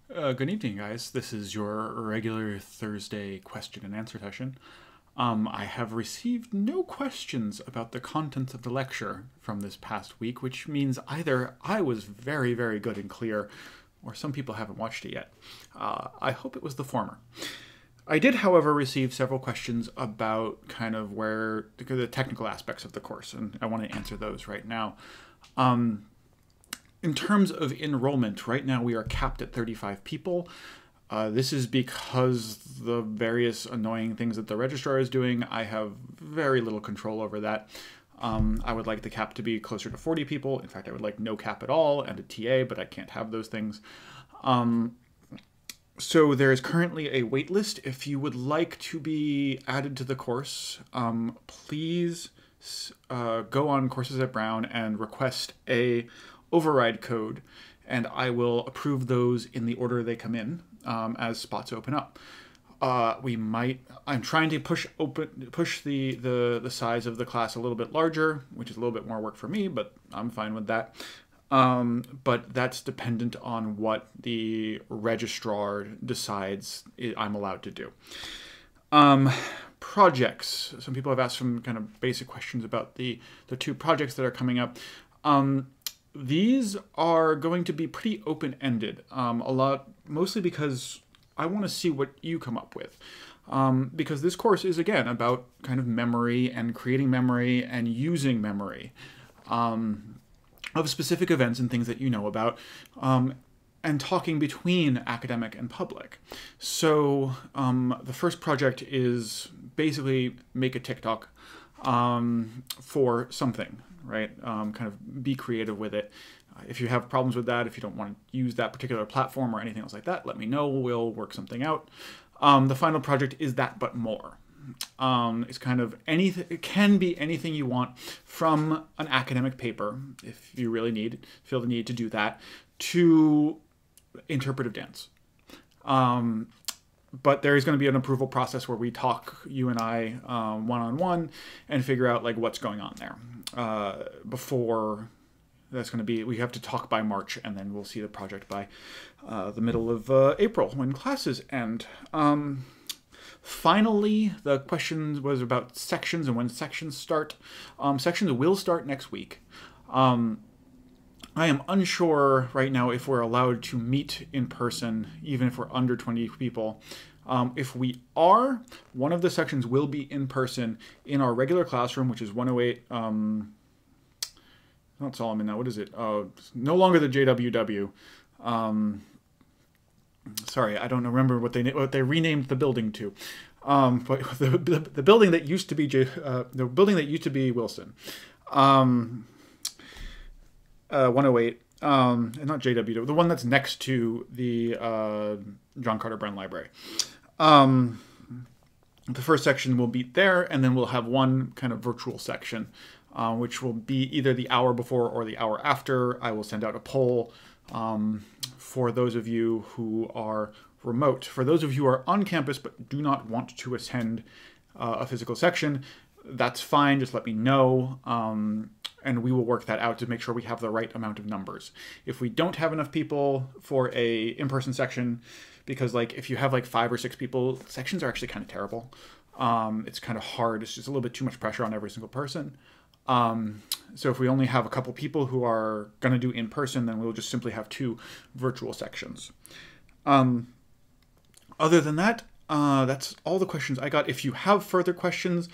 Good evening, guys. This is your regular Thursday question and answer session. I have received no questions about the contents of the lecture from this past week, which means either I was very, very good and clear, or some people haven't watched it yet. I hope it was the former. I did, however, receive several questions about kind of where the technical aspects of the course, and I want to answer those right now. In terms of enrollment, right now we are capped at 35 people. This is because the various annoying things that the registrar is doing, I have very little control over that. I would like the cap to be closer to 40 people. In fact, I would like no cap at all and a TA, but I can't have those things. So there is currently a wait list. If you would like to be added to the course, please go on Courses at Brown and request a override code, and I will approve those in the order they come in as spots open up. I'm trying to push the size of the class a little bit larger, which is a little bit more work for me, but I'm fine with that. But that's dependent on what the registrar decides I'm allowed to do. Projects. Some people have asked some kind of basic questions about the two projects that are coming up. These are going to be pretty open-ended, mostly because I want to see what you come up with. Because this course is, again, about kind of memory and creating memory and using memory of specific events and things that you know about, and talking between academic and public. So the first project is basically make a TikTok for something. Right? Kind of be creative with it. If you have problems with that, if you don't want to use that particular platform or anything else like that, let me know. We'll work something out. The final project is that, but more. It's kind of anything. It can be anything you want, from an academic paper, if you really feel the need to do that, to interpretive dance. But there is going to be an approval process where we talk, you and I, one-on-one, and figure out like what's going on there. Before that's going to be, we have to talk by March, and then we'll see the project by the middle of April when classes end. Finally, the question was about sections and when sections start. Sections will start next week. I am unsure right now if we're allowed to meet in person, even if we're under 20 people. If we are, one of the sections will be in person in our regular classroom, which is 108, not Solomon now, what is it? No longer the JWW. Sorry, I don't remember what they renamed the building to. But the building that used to be the building that used to be Wilson. 108, and not JW, the one that's next to the John Carter Brown Library. The first section will be there, and then we'll have one kind of virtual section, which will be either the hour before or the hour after. I will send out a poll for those of you who are remote. For those of you who are on campus but do not want to attend a physical section, that's fine. Just let me know. And we will work that out to make sure we have the right amount of numbers. If we don't have enough people for a in-person section, because like if you have like 5 or 6 people, sections are actually kind of terrible. It's kind of hard. It's just a little bit too much pressure on every single person. So if we only have a couple people who are going to do in-person, then we'll just simply have 2 virtual sections. Other than that, that's all the questions I got. If you have further questions,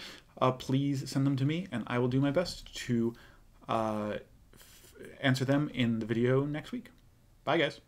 please send them to me, and I will do my best to answer them in the video next week. Bye, guys.